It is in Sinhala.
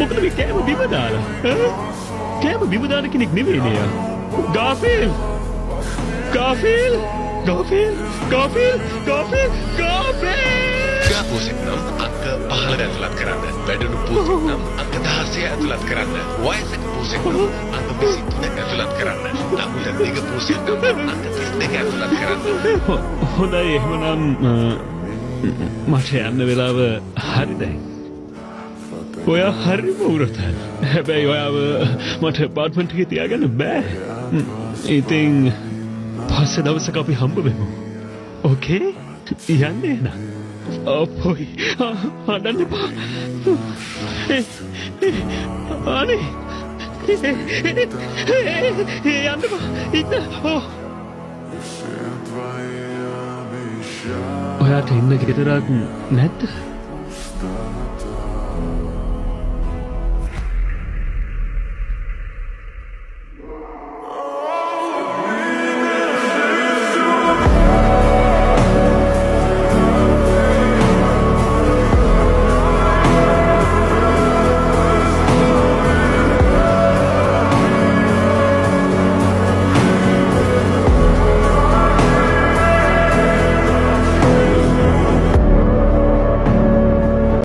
මොකද මේ කෑම බිම දාලා? කෑම බිම දාන කෙනෙක් නෙවෙයි නේ. ගාෆිල්! ගාෆිල්! ගාෆිල්! ගාෆිල්! ගාෆිල්! ගාෆිල්! ගාපුසෙක් නම් අංක 15 ඇතුළත් කරන්න. වැඩුණු පුසෙක් නම් අංක 16 ඇතුළත් කරන්න. වයසක පුසෙක් නම් අංක 23 ඇතුළත් කරන්න. නමුල දිග පුසෙක් නම් අංක 32 ඇතුළත් කරන්න. හොඳයි එහෙමනම් මට යන්න වෙලාව හරි දැන්. ඔයා හරිම උරතයි. හැබැයි ඔයාව මට ඇපාර්ට්මන්ට් එකේ තියාගන්න බෑ. ඉතින් පස්සේ දවසක අපි හම්බ වෙමු. ඕකේ? යන්නේ නේද? අපොයි හදන්න එපා. අනේ යන්න එපා. ඉන්න. ඔයාට ඉන්න ගෙදරක් නැද්ද?